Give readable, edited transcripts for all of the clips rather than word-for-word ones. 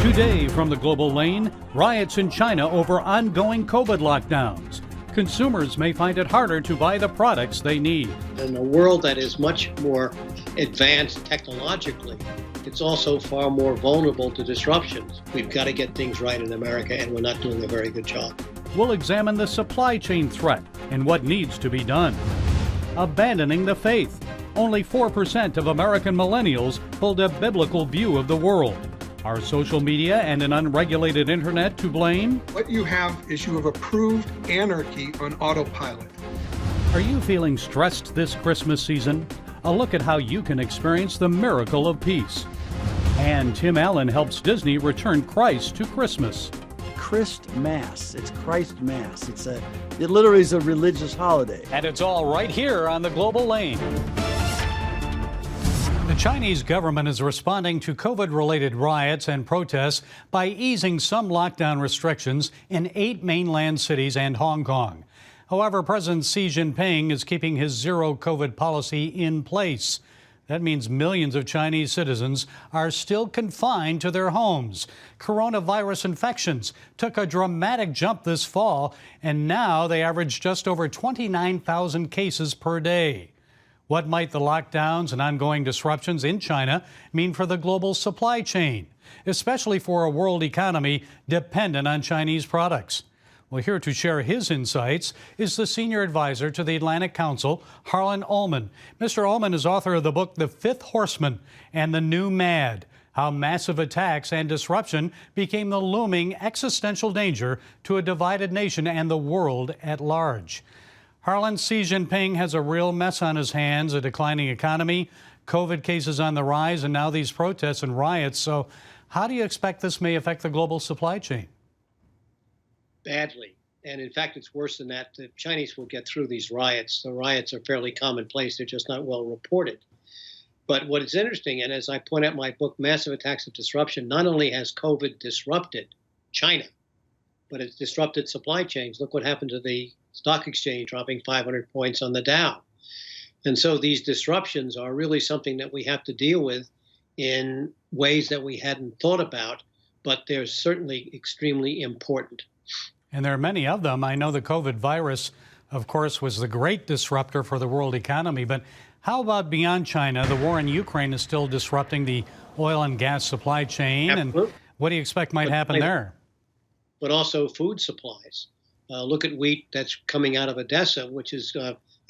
Today from the global lane, riots in China over ongoing COVID lockdowns. Consumers may find it harder to buy the products they need. In a world that is much more advanced technologically, it's also far more vulnerable to disruptions. We've got to get things right in America, and we're not doing a very good job. We'll examine the supply chain threat and what needs to be done. Abandoning the faith. Only 4% of American millennials hold a biblical view of the world. Are social media and an unregulated internet to blame? What you have is you have approved anarchy on autopilot. Are you feeling stressed this Christmas season? A look at how you can experience the miracle of peace. And Tim Allen helps Disney return Christ to Christmas. Christ Mass. It's Christ Mass. It literally is a religious holiday. And it's all right here on the global lane. The Chinese government is responding to COVID-related riots and protests by easing some lockdown restrictions in 8 mainland cities and Hong Kong. However, President Xi Jinping is keeping his zero COVID policy in place. That means millions of Chinese citizens are still confined to their homes. Coronavirus infections took a dramatic jump this fall, and now they average just over 29,000 cases per day. What might the lockdowns and ongoing disruptions in China mean for the global supply chain, especially for a world economy dependent on Chinese products? Well, here to share his insights is the senior advisor to the Atlantic Council, Harlan Ullman. Mr. Ullman is author of the book, The Fifth Horseman and the New Mad: How Massive Attacks and Disruption Became the Looming Existential Danger to a Divided Nation and the World at Large. Harlan, Xi Jinping has a real mess on his hands, a declining economy, COVID cases on the rise, and now these protests and riots. So how do you expect this may affect the global supply chain? Badly. And in fact, it's worse than that. The Chinese will get through these riots. The riots are fairly commonplace. They're just not well reported. But what is interesting, and as I point out in my book, Massive Attacks of Disruption, not only has COVID disrupted China, but it's disrupted supply chains. Look what happened to the stock exchange, dropping 500 points on the Dow. And so these disruptions are really something that we have to deal with in ways that we hadn't thought about, but they're certainly extremely important. And there are many of them. I know the COVID virus, of course, was the great disruptor for the world economy. But how about beyond China? The war in Ukraine is still disrupting the oil and gas supply chain. Absolutely. And what do you expect might happen there? But also food supplies. Look at wheat that's coming out of Odessa, which is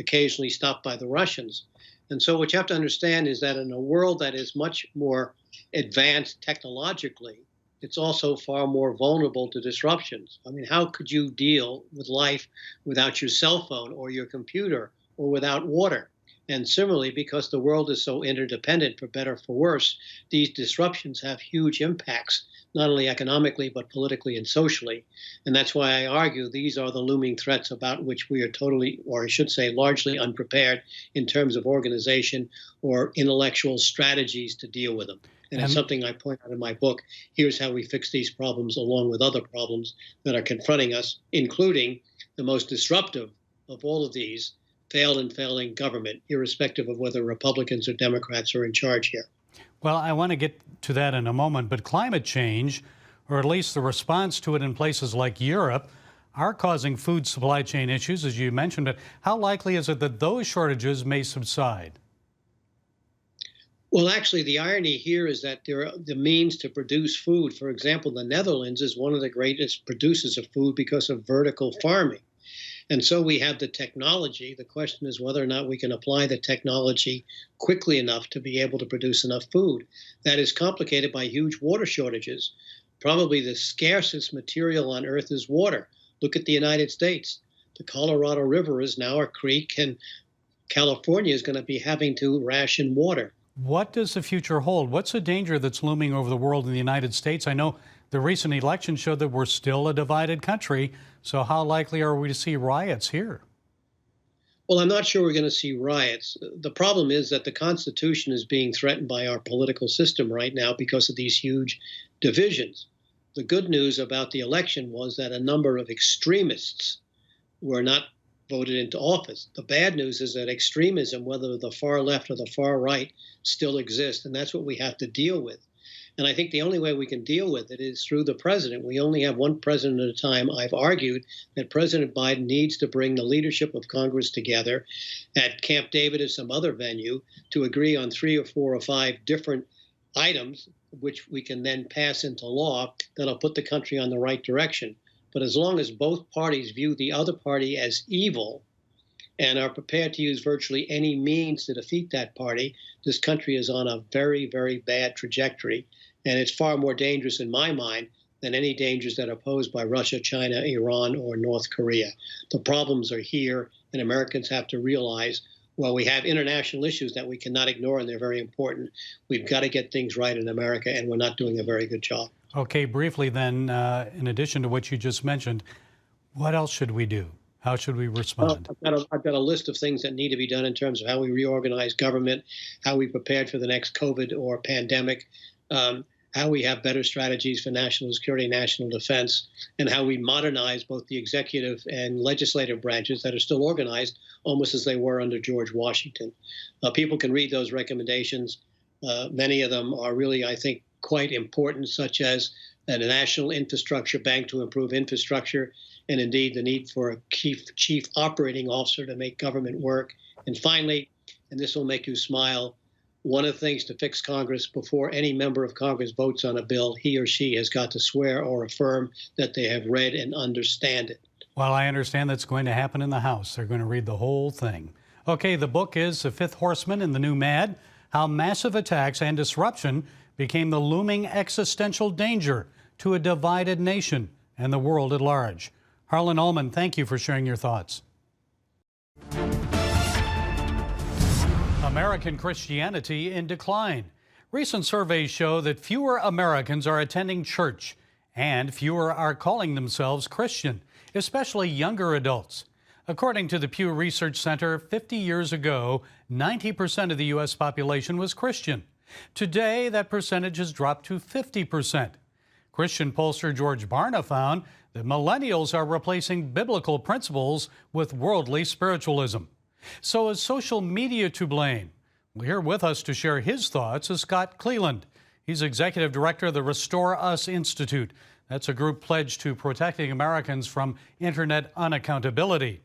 occasionally stopped by the Russians. And so what you have to understand is that in a world that is much more advanced technologically, it's also far more vulnerable to disruptions. I mean, how could you deal with life without your cell phone or your computer or without water? And similarly, because the world is so interdependent, for better or for worse, these disruptions have huge impacts, not only economically, but politically and socially. And that's why I argue these are the looming threats about which we are totally, or I should say largely unprepared in terms of organization or intellectual strategies to deal with them. And it's something I point out in my book. Here's how we fix these problems along with other problems that are confronting us, including the most disruptive of all of these, failed and failing government, irrespective of whether Republicans or Democrats are in charge here. Well, I want to get to that in a moment, but climate change, or at least the response to it in places like Europe, are causing food supply chain issues, as you mentioned. But how likely is it that those shortages may subside? Well, actually, the irony here is that there are the means to produce food. For example, the Netherlands is one of the greatest producers of food because of vertical farming. And so we have the technology. The question is whether or not we can apply the technology quickly enough to be able to produce enough food. That is complicated by huge water shortages. Probably the scarcest material on earth is water. Look at the United States. The Colorado River is now a creek, and California is going to be having to ration water. What does the future hold? What's the danger that's looming over the world in the United States? I know the recent election showed that we're still a divided country. So how likely are we to see riots here? Well, I'm not sure we're going to see riots. The problem is that the Constitution is being threatened by our political system right now because of these huge divisions. The good news about the election was that a number of extremists were not voted into office. The bad news is that extremism, whether the far left or the far right, still exists, and that's what we have to deal with. And I think the only way we can deal with it is through the president. We only have one president at a time. I've argued that President Biden needs to bring the leadership of Congress together at Camp David or some other venue to agree on 3 or 4 or 5 different items, which we can then pass into law that'll put the country on the right direction. But as long as both parties view the other party as evil and are prepared to use virtually any means to defeat that party, this country is on a very, very bad trajectory. And it's far more dangerous in my mind than any dangers that are posed by Russia, China, Iran, or North Korea. The problems are here, and Americans have to realize, well, we have international issues that we cannot ignore, and they're very important. We've got to get things right in America, and we're not doing a very good job. Okay, briefly then, in addition to what you just mentioned, what else should we do? How should we respond? I've got a list of things that need to be done in terms of how we reorganize government, how we prepared for the next COVID or pandemic, how we have better strategies for national security, national defense, and how we modernize both the executive and legislative branches that are still organized almost as they were under George Washington. People can read those recommendations. Many of them are really, I think, quite important, such as a national infrastructure bank to improve infrastructure, and indeed the need for a chief operating officer to make government work. And finally, and this will make you smile, one of the things to fix Congress: before any member of Congress votes on a bill, he or she has got to swear or affirm that they have read and understand it. Well, I understand that's going to happen in the House. They're going to read the whole thing. Okay, the book is The Fifth Horseman and the New Mad: How Massive Attacks and Disruption Became the Looming Existential Danger to a Divided Nation and the World at Large. Harlan Ullman, thank you for sharing your thoughts. American Christianity in decline. Recent surveys show that fewer Americans are attending church and fewer are calling themselves Christian, especially younger adults. According to the Pew Research Center, 50 years ago, 90% of the U.S. population was Christian. Today, that percentage has dropped to 50%. Christian pollster George Barna found that millennials are replacing biblical principles with worldly spiritualism. So is social media to blame? Well, here with us to share his thoughts is Scott Cleland. He's executive director of the Restore Us Institute. That's a group pledged to protecting Americans from internet unaccountability.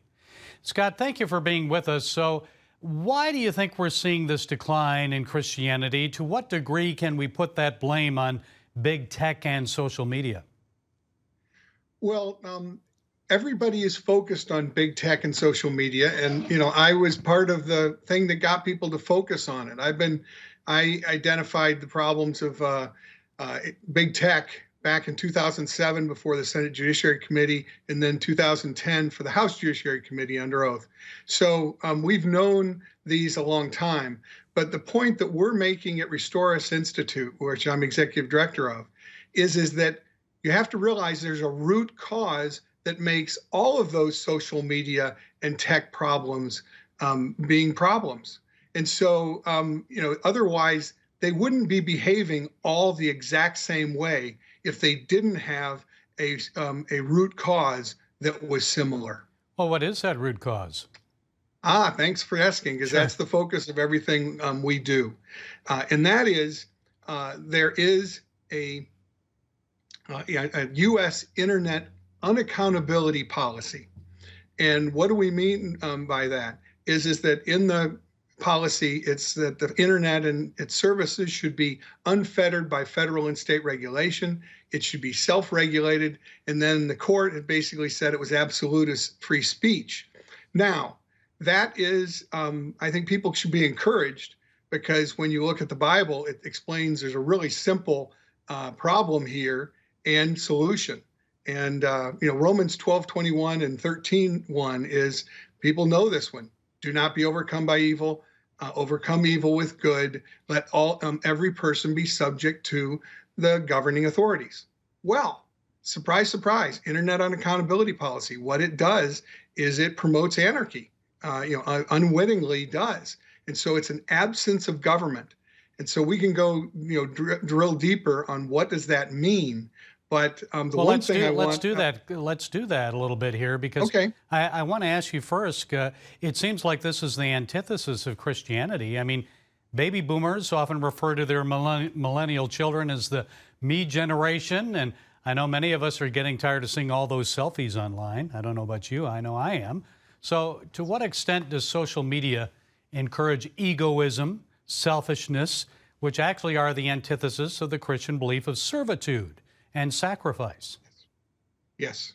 Scott, thank you for being with us. So why do you think we're seeing this decline in Christianity? To what degree can we put that blame on big tech and social media? Well, everybody is focused on big tech and social media. And, I was part of the thing that got people to focus on it. I identified the problems of big tech back in 2007 before the Senate Judiciary Committee, and then 2010 for the House Judiciary Committee under oath. So we've known these a long time. But the point that we're making at Restore Us Institute, which I'm executive director of, is that you have to realize there's a root cause that makes all of those social media and tech problems being problems. And so, otherwise they wouldn't be behaving all the exact same way if they didn't have a root cause that was similar. Well, what is that root cause? Thanks for asking, because Sure. that's the focus of everything we do. And that is, there is a U.S. internet unaccountability policy. And what do we mean by that? Is that in the policy, it's that the internet and its services should be unfettered by federal and state regulation. It should be self-regulated. And then the court had basically said it was absolutist free speech. Now, that is, I think people should be encouraged, because when you look at the Bible, it explains there's a really simple problem here and solution. And, Romans 12:21 and 13:1 is, people know this one: do not be overcome by evil, overcome evil with good. Let every person be subject to the governing authorities. Well, surprise, surprise, internet unaccountability policy. What it does is it promotes anarchy, unwittingly does. And so it's an absence of government. And so we can go, drill deeper on what does that mean. But let's do that a little bit here, because okay. I want to ask you first. It seems like this is the antithesis of Christianity. I mean, Baby boomers often refer to their millennial children as the me generation, and I know many of us are getting tired of seeing all those selfies online. I don't know about you, I know I am. So to what extent does social media encourage egoism, selfishness, which actually are the antithesis of the Christian belief of servitude and sacrifice? Yes.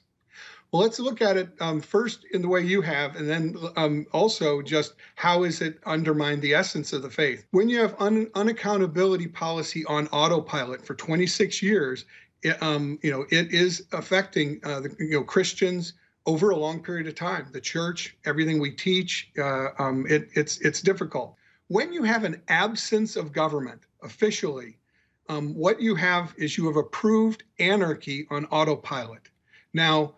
Well, let's look at it first in the way you have, and then also just how is it undermined the essence of the faith. When you have unaccountability policy on autopilot for 26 years, it is affecting Christians over a long period of time. The church, everything we teach, it's difficult. When you have an absence of government officially, what you have is you have approved anarchy on autopilot. Now,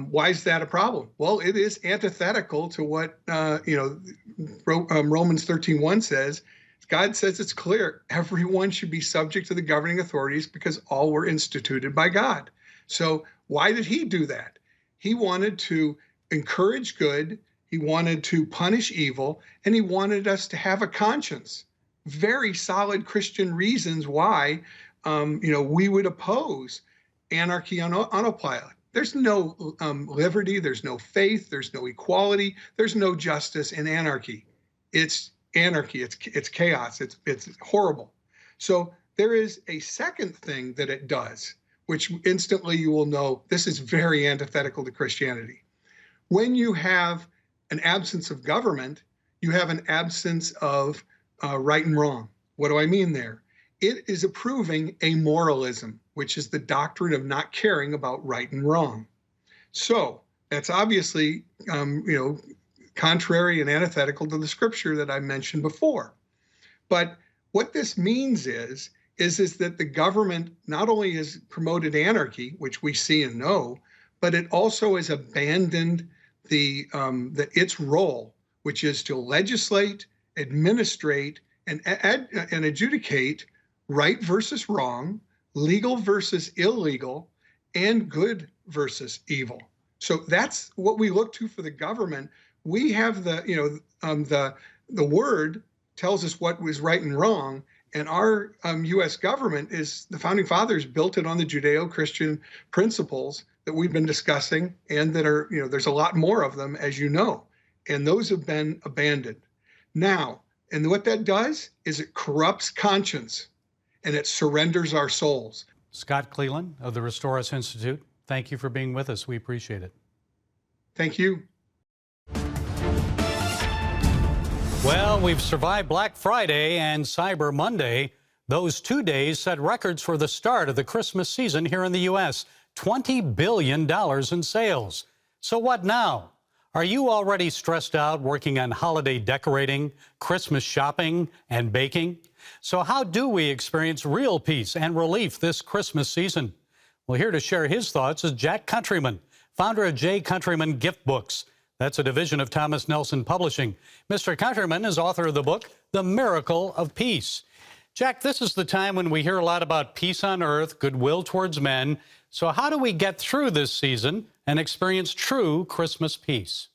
why is that a problem? Well, it is antithetical to what Romans 13:1 says. God says it's clear. Everyone should be subject to the governing authorities because all were instituted by God. So why did he do that? He wanted to encourage good. He wanted to punish evil, and he wanted us to have a conscience. Very solid Christian reasons why, we would oppose anarchy on autopilot. There's no liberty, there's no faith, there's no equality, there's no justice in anarchy. It's anarchy, it's chaos, it's horrible. So there is a second thing that it does, which instantly you will know this is very antithetical to Christianity. When you have an absence of government, you have an absence of right and wrong. What do I mean there? It is approving amoralism, which is the doctrine of not caring about right and wrong. So that's obviously, contrary and antithetical to the scripture that I mentioned before. But what this means is that the government not only has promoted anarchy, which we see and know, but it also has abandoned its role, which is to legislate, administrate, and adjudicate right versus wrong, legal versus illegal, and good versus evil. So that's what we look to for the government. We have the word tells us what was right and wrong, and our U.S. government is, the founding fathers built it on the Judeo-Christian principles that we've been discussing, and that are, there's a lot more of them, as you know, and those have been abandoned. Now, and what that does is it corrupts conscience, and it surrenders our souls. Scott Cleland of the Restore Us Institute, thank you for being with us. We appreciate it. Thank you. Well, we've survived Black Friday and Cyber Monday. Those 2 days set records for the start of the Christmas season here in the U.S. $20 billion in sales. So what now? Are you already stressed out working on holiday decorating, Christmas shopping, and baking? So how do we experience real peace and relief this Christmas season? Well, here to share his thoughts is Jack Countryman, founder of J. Countryman Gift Books. That's a division of Thomas Nelson Publishing. Mr. Countryman is author of the book, The Miracle of Peace. Jack, this is the time when we hear a lot about peace on earth, goodwill towards men. So how do we get through this season and experience true Christmas peace?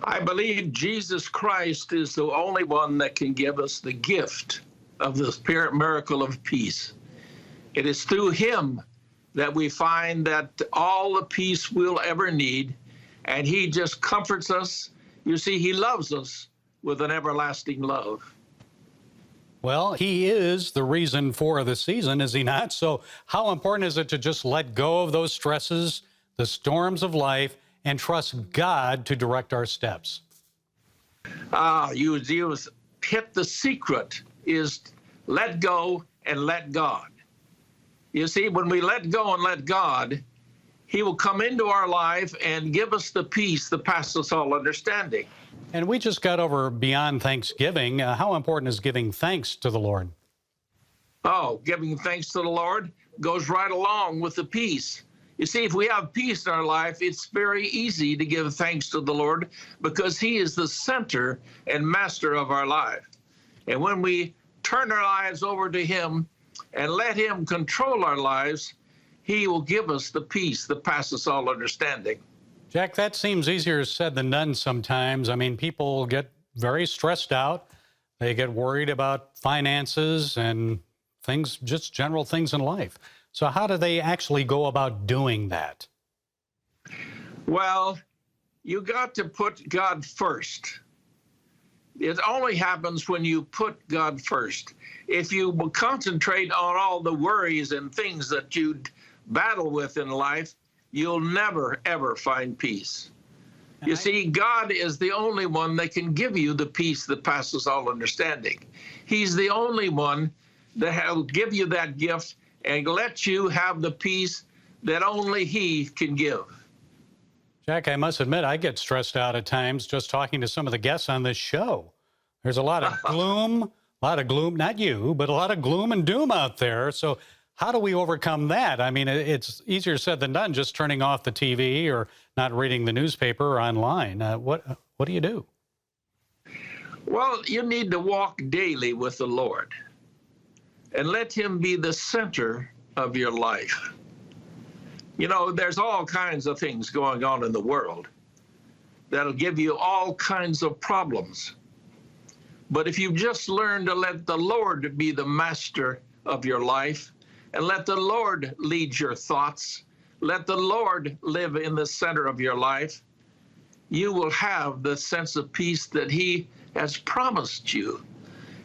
I believe Jesus Christ is the only one that can give us the gift of the spirit miracle of peace. It is through him that we find that all the peace we'll ever need, and he just comforts us. You see, he loves us with an everlasting love. Well, he is the reason for the season, is he not? So how important is it to just let go of those stresses, the storms of life, and trust God to direct our steps? You hit the secret, is let go and let God. You see, when we let go and let God, he will come into our life and give us the peace that passes all understanding. And we just got over beyond Thanksgiving. How important is giving thanks to the Lord? Oh, giving thanks to the Lord goes right along with the peace. You see, if we have peace in our life, it's very easy to give thanks to the Lord because he is the center and master of our life. And when we turn our lives over to him and let him control our lives, he will give us the peace that passes all understanding. Jack, that seems easier said than done sometimes. I mean, people get very stressed out. They get worried about finances and things, just general things in life. So how do they actually go about doing that? Well, you got to put God first. It only happens when you put God first. If you concentrate on all the worries and things that you battle with in life, you'll never, ever find peace. You see, God is the only one that can give you the peace that passes all understanding. He's the only one that will give you that gift and let you have the peace that only He can give. Jack, I must admit, I get stressed out at times just talking to some of the guests on this show. There's a lot of gloom, not you, but a lot of gloom and doom out there. So how do we overcome that? I mean, it's easier said than done, just turning off the TV or not reading the newspaper or online. What do you do? Well, you need to walk daily with the Lord and let Him be the center of your life. You know, there's all kinds of things going on in the world that'll give you all kinds of problems. But if you just learn to let the Lord be the master of your life and let the Lord lead your thoughts, let the Lord live in the center of your life, you will have the sense of peace that He has promised you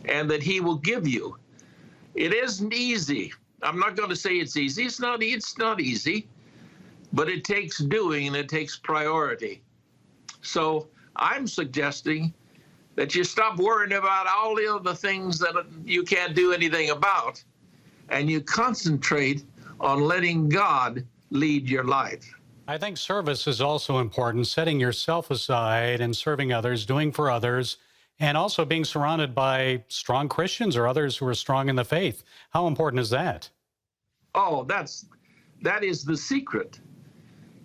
and that He will give you. It isn't easy. I'm not going to say it's easy. It's not easy. But it takes doing and it takes priority. So I'm suggesting that you stop worrying about all the other things that you can't do anything about, and you concentrate on letting God lead your life. I think service is also important, setting yourself aside and serving others, doing for others, and also being surrounded by strong Christians or others who are strong in the faith. How important is that? Oh, that is the secret.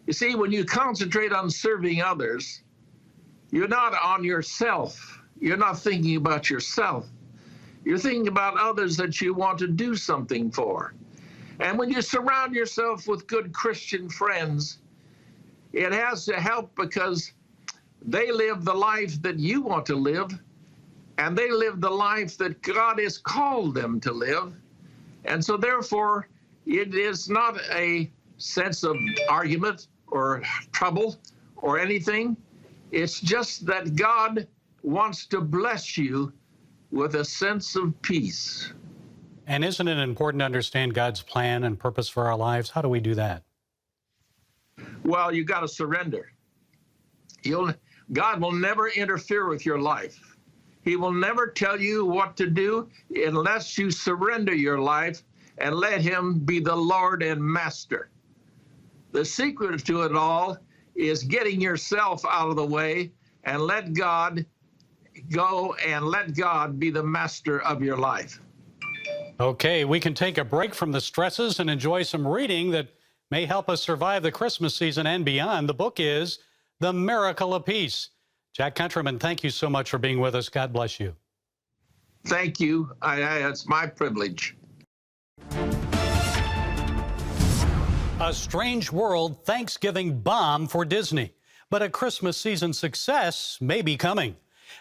You see, when you concentrate on serving others, you're not on yourself. You're not thinking about yourself. You're thinking about others that you want to do something for. And when you surround yourself with good Christian friends, it has to help because they live the life that you want to live, and they live the life that God has called them to live. And so therefore, it is not a sense of argument or trouble or anything. It's just that God wants to bless you with a sense of peace. And isn't it important to understand God's plan and purpose for our lives? How do we do that? Well, you got to surrender. God will never interfere with your life. He will never tell you what to do unless you surrender your life and let Him be the Lord and Master. The secret to it all is getting yourself out of the way and let God go and let God be the master of your life. Okay, we can take a break from the stresses and enjoy some reading that may help us survive the Christmas season and beyond. The book is The Miracle of Peace. Jack Countryman, thank you so much for being with us. God bless you. Thank you. It's my privilege. A strange world Thanksgiving bomb for Disney, but a Christmas season success may be coming.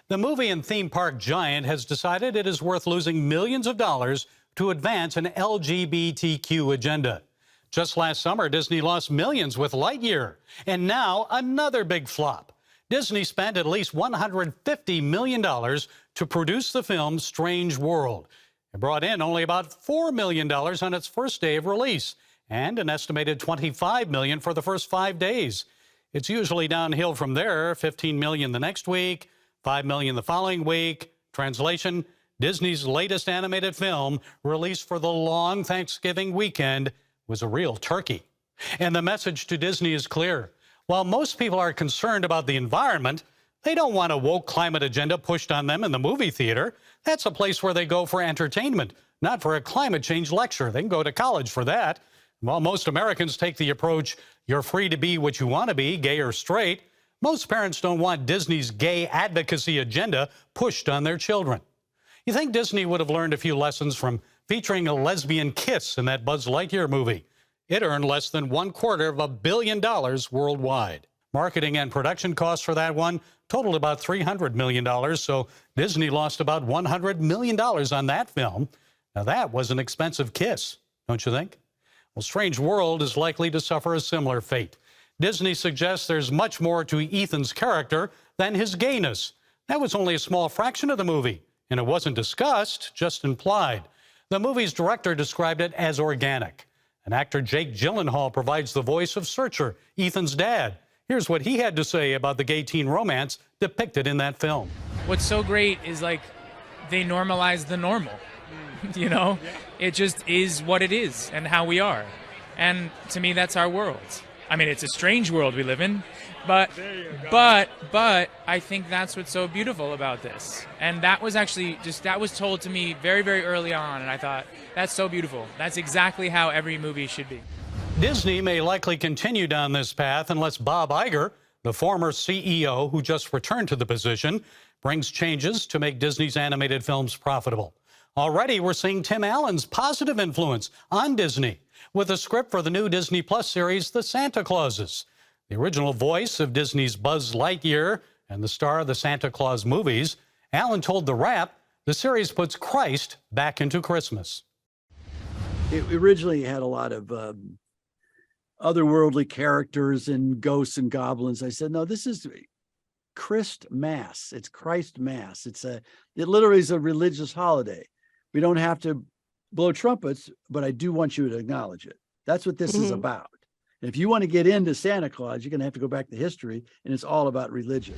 The movie and theme park giant has decided it is worth losing millions of dollars to advance an LGBTQ agenda. Just last summer, Disney lost millions with Lightyear, and now another big flop. Disney spent at least $150 million to produce the film Strange World. It brought in only about $4 million on its first day of release, and an estimated $25 million for the first 5 days. It's usually downhill from there, $15 million the next week, $5 million the following week. Translation, Disney's latest animated film, released for the long Thanksgiving weekend, was a real turkey. And the message to Disney is clear. While most people are concerned about the environment, they don't want a woke climate agenda pushed on them in the movie theater. That's a place where they go for entertainment, not for a climate change lecture. They can go to college for that. While most Americans take the approach, you're free to be what you want to be, gay or straight, most parents don't want Disney's gay advocacy agenda pushed on their children. You think Disney would have learned a few lessons from featuring a lesbian kiss in that Buzz Lightyear movie? It earned less than $250 million worldwide. Marketing and production costs for that one, totaled about $300 million, so Disney lost about $100 million on that film. Now, that was an expensive kiss, don't you think? Well, Strange World is likely to suffer a similar fate. Disney suggests there's much more to Ethan's character than his gayness. That was only a small fraction of the movie, and it wasn't discussed, just implied. The movie's director described it as organic. And actor Jake Gyllenhaal provides the voice of Searcher, Ethan's dad. Here's what he had to say about the gay teen romance depicted in that film. What's so great is, like, they normalize the normal. You know, it just is what it is and how we are. And to me, that's our world. I mean, it's a strange world we live in, but I think that's what's so beautiful about this. And that was actually that was told to me very, very early on. And I thought, that's so beautiful. That's exactly how every movie should be. Disney may likely continue down this path unless Bob Iger, the former CEO who just returned to the position, brings changes to make Disney's animated films profitable. Already, we're seeing Tim Allen's positive influence on Disney with a script for the new Disney Plus series, The Santa Clauses. The original voice of Disney's Buzz Lightyear and the star of the Santa Claus movies, Allen told The Wrap the series puts Christ back into Christmas. It originally had a lot of otherworldly characters and ghosts and goblins. I said, no, this is Christ Mass. It's Christ Mass. It literally is a religious holiday. We don't have to blow trumpets, but I do want you to acknowledge it. That's what this is about. And if you want to get into Santa Claus, you're going to have to go back to history, and it's all about religion.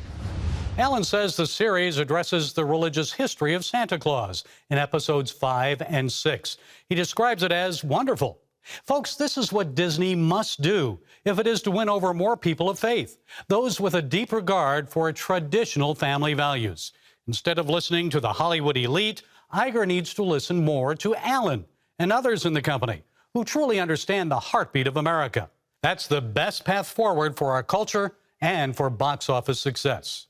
Allen says the series addresses the religious history of Santa Claus in episodes 5 and 6. He describes it as wonderful. Folks, this is what Disney must do if it is to win over more people of faith, those with a deep regard for traditional family values. Instead of listening to the Hollywood elite, Iger needs to listen more to Allen and others in the company who truly understand the heartbeat of America. That's the best path forward for our culture and for box office success.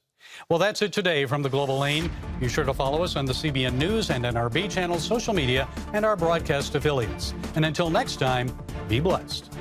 Well, that's it today from the Global Lane. Be sure to follow us on the CBN News and NRB channel, social media, and our broadcast affiliates. And until next time, be blessed.